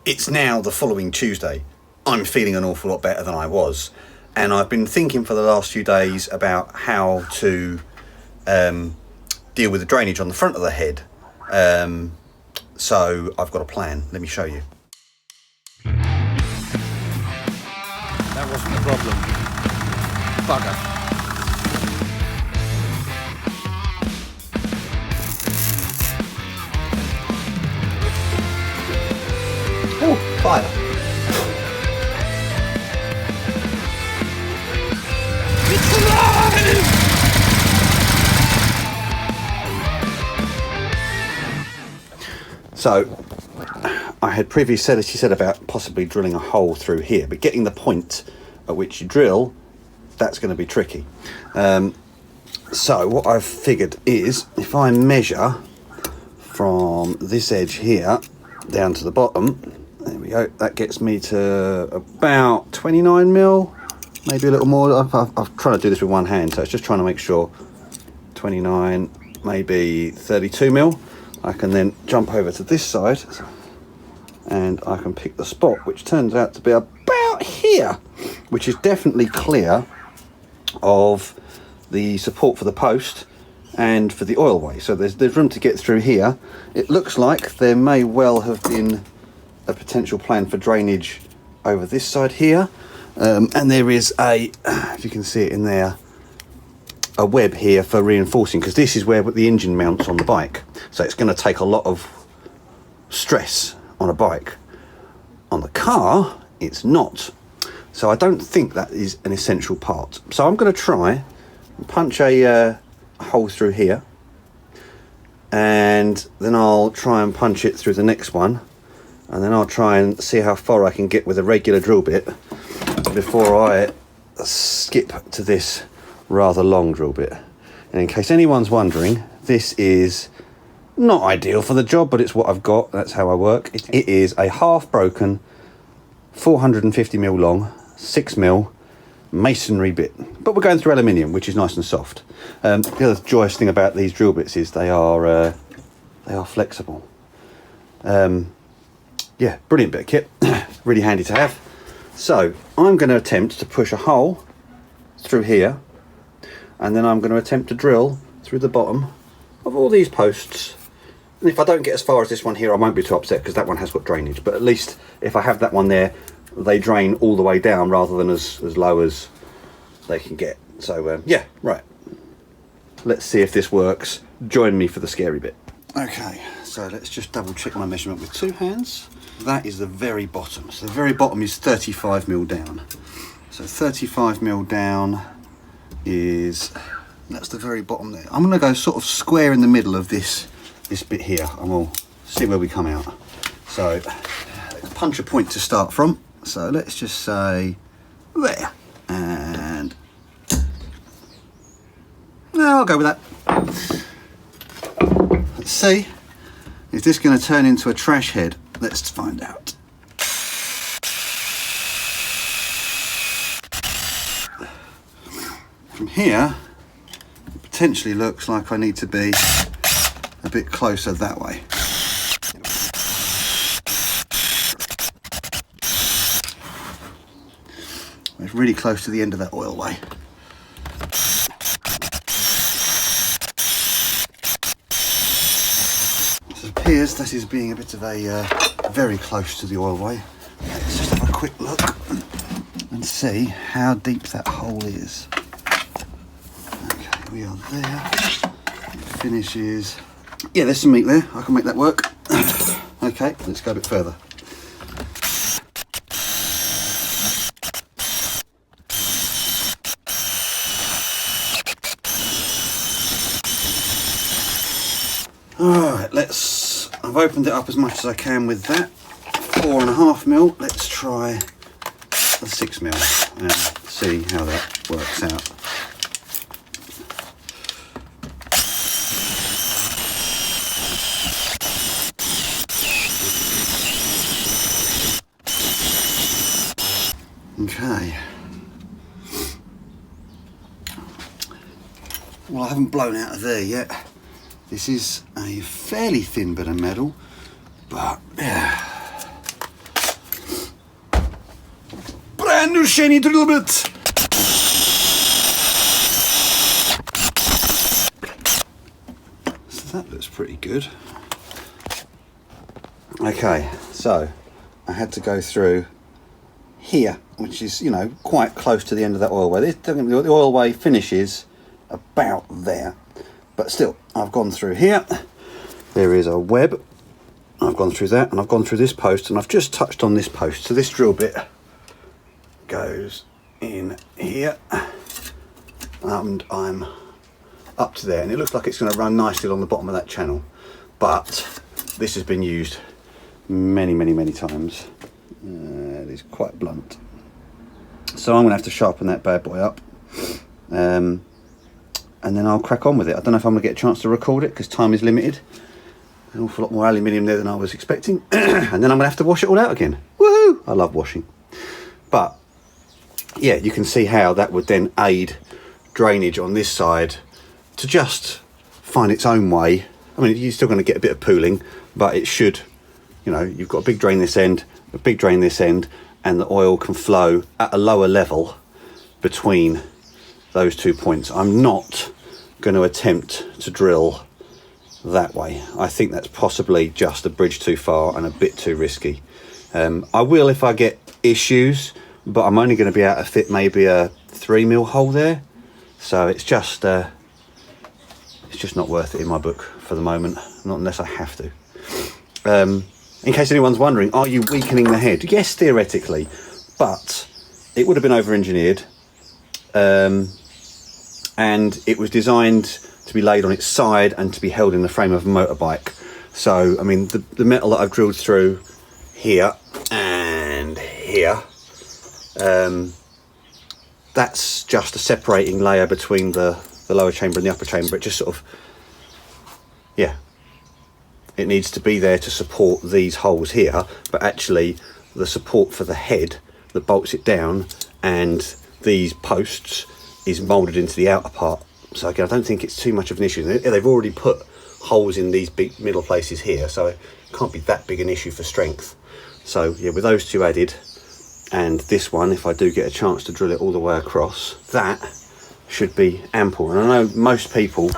It's now the following Tuesday. I'm feeling an awful lot better than I was, and I've been thinking for the last few days about how to deal with the drainage on the front of the head. So I've got a plan. Let me show you. That wasn't the problem. Bugger. Oh, fire. It's alive! So, I had previously said about possibly drilling a hole through here, but getting the point at which you drill, that's going to be tricky. So what I've figured is, if I measure from this edge here down to the bottom, there we go, that gets me to about 29 mil, maybe a little more. I'm trying to do this with one hand, so it's just trying to make sure. 29, maybe 32 mil. I can then jump over to this side and I can pick the spot, which turns out to be about here, which is definitely clear of the support for the post and for the oilway. So there's room to get through here. It looks like there may well have been a potential plan for drainage over this side here. And there is if you can see it in there, a web here for reinforcing, because this is where the engine mounts on the bike. So it's going to take a lot of stress on a bike. On the car, it's not. So I don't think that is an essential part. So I'm going to try and punch a hole through here, and then I'll try and punch it through the next one, and then I'll try and see how far I can get with a regular drill bit before I skip to this rather long drill bit. And in case anyone's wondering, this is not ideal for the job, but it's what I've got. That's how I work. It is a half broken 450 mil long 6mm masonry bit, but we're going through aluminium, which is nice and soft. The other joyous thing about these drill bits is they are flexible. Yeah, brilliant bit of kit. Really handy to have. So I'm going to attempt to push a hole through here, and then I'm going to attempt to drill through the bottom of all these posts. And if I don't get as far as this one here, I won't be too upset, because that one has got drainage. But at least if I have that one there, they drain all the way down rather than as low as they can get. So yeah, right. Let's see if this works. Join me for the scary bit. Okay, so let's just double check my measurement with two hands. That is the very bottom. So the very bottom is 35 mil down. So 35 mil down that's the very bottom there. I'm going to go sort of square in the middle of this bit here, and we'll see where we come out. So let's punch a point to start from. So let's just say there, and no, I'll go with that. Let's see, is this going to turn into a trash head? Let's find out. From here, it potentially looks like I need to be a bit closer that way. It's really close to the end of that oilway. It appears that is being a bit of a very close to the oilway. Let's just have a quick look and see how deep that hole is. Okay, we are there. It finishes. Yeah, there's some meat there. I can make that work. Okay, let's go a bit further. Alright, I've opened it up as much as I can with that. 4.5 mil. Let's try the 6 mil and see how that works out. Okay. Well, I haven't blown out of there yet. This is a fairly thin bit of metal, but yeah, new shiny drill bit. So that looks pretty good. Okay, so I had to go through here, which is, you know, quite close to the end of that oil way. The oil way finishes about there, but still, I've gone through here. There is a web. I've gone through that, and I've gone through this post, and I've just touched on this post. So this drill bit goes in here, and I'm up to there, and it looks like it's going to run nicely along the bottom of that channel, but this has been used many times. It is quite blunt, so I'm going to have to sharpen that bad boy up, and then I'll crack on with it. I don't know if I'm going to get a chance to record it because time is limited. An awful lot more aluminium there than I was expecting, and then I'm going to have to wash it all out again. Woohoo! I love washing. But yeah, you can see how that would then aid drainage on this side to just find its own way. I mean, you're still going to get a bit of pooling, but it should, you know, you've got a big drain this end, a big drain this end, and the oil can flow at a lower level between those 2 points. I'm not going to attempt to drill that way. I think that's possibly just a bridge too far and a bit too risky. I will if I get issues, but I'm only going to be able to fit maybe a 3mm hole there, so it's just not worth it in my book for the moment, not unless I have to. In case anyone's wondering, are you weakening the head? Yes, theoretically, but it would have been over-engineered, and it was designed to be laid on its side and to be held in the frame of a motorbike. So, I mean, the metal that I've drilled through here and here, that's just a separating layer between the lower chamber and the upper chamber. It just sort of, yeah, it needs to be there to support these holes here, but actually the support for the head that bolts it down and these posts is moulded into the outer part. So again, I don't think it's too much of an issue. They've already put holes in these big middle places here, so it can't be that big an issue for strength. So yeah, with those two added, and this one, if I do get a chance to drill it all the way across, that should be ample. And I know most people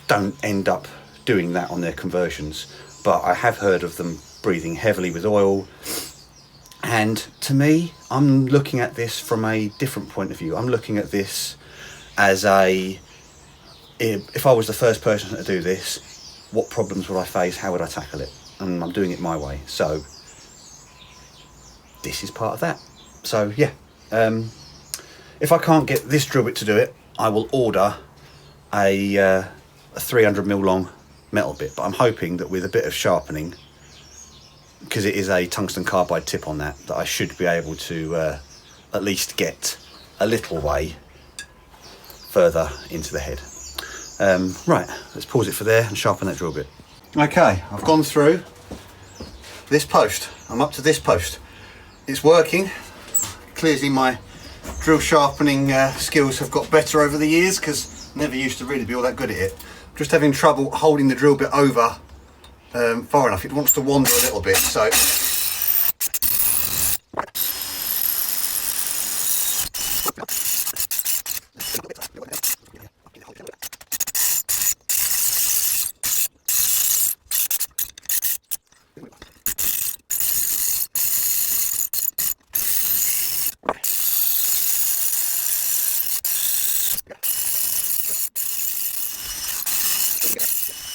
don't end up doing that on their conversions, but I have heard of them breathing heavily with oil. And to me, I'm looking at this from a different point of view. I'm looking at this as if I was the first person to do this, what problems would I face? How would I tackle it? And I'm doing it my way. So this is part of that. So yeah, if I can't get this drill bit to do it, I will order a 300mm long metal bit. But I'm hoping that with a bit of sharpening, because it is a tungsten carbide tip on that, that I should be able to at least get a little way further into the head. Right, let's pause it for there and sharpen that drill bit. Okay, I've gone through this post. I'm up to this post. It's working. Clearly my drill sharpening skills have got better over the years, because I never used to really be all that good at it. I'm just having trouble holding the drill bit over far enough. It wants to wander a little bit, so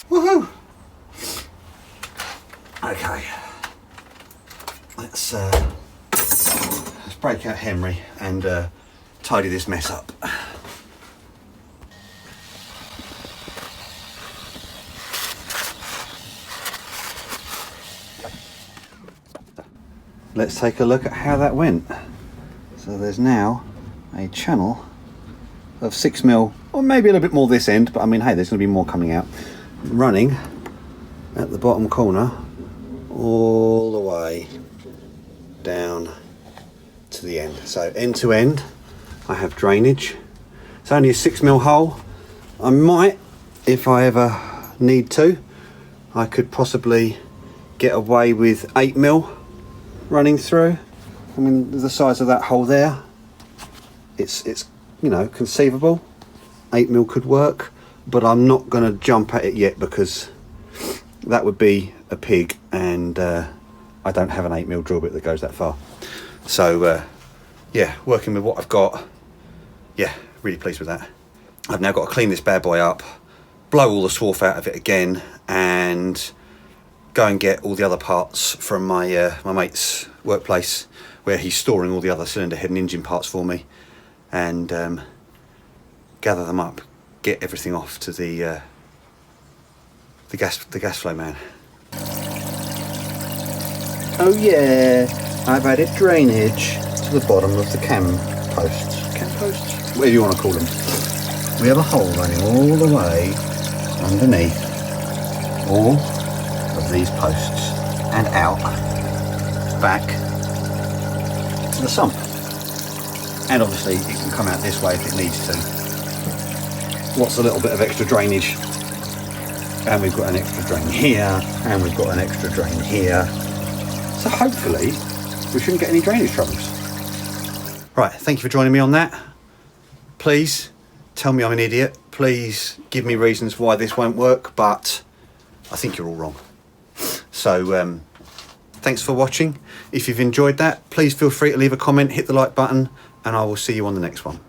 woohoo! Okay, let's break out Henry and tidy this mess up. Let's take a look at how that went. So there's now a channel of 6mm, or maybe a little bit more this end, but I mean, hey, there's going to be more coming out, running at the bottom corner all the way down to the end. So end to end I have drainage. It's only a 6mm hole. I might, if I ever need to, I could possibly get away with 8mm running through, I mean, the size of that hole there, it's you know, conceivable. 8mm could work, but I'm not going to jump at it yet because that would be a pig, and I don't have an 8mm drill bit that goes that far. So yeah, working with what I've got, yeah, really pleased with that. I've now got to clean this bad boy up, blow all the swarf out of it again, and go and get all the other parts from my my mate's workplace, where he's storing all the other cylinder head and engine parts for me, and gather them up, get everything off to the gas flow man. Oh yeah, I've added drainage to the bottom of the cam posts, whatever you want to call them. We have a hole running all the way underneath all of these posts and out back to the sump. And obviously it can come out this way if it needs to. What's a little bit of extra drainage? And we've got an extra drain here, and we've got an extra drain here. So hopefully we shouldn't get any drainage troubles. Right, thank you for joining me on that. Please tell me I'm an idiot. Please give me reasons why this won't work, but I think you're all wrong. So thanks for watching. If you've enjoyed that, please feel free to leave a comment, hit the like button, and I will see you on the next one.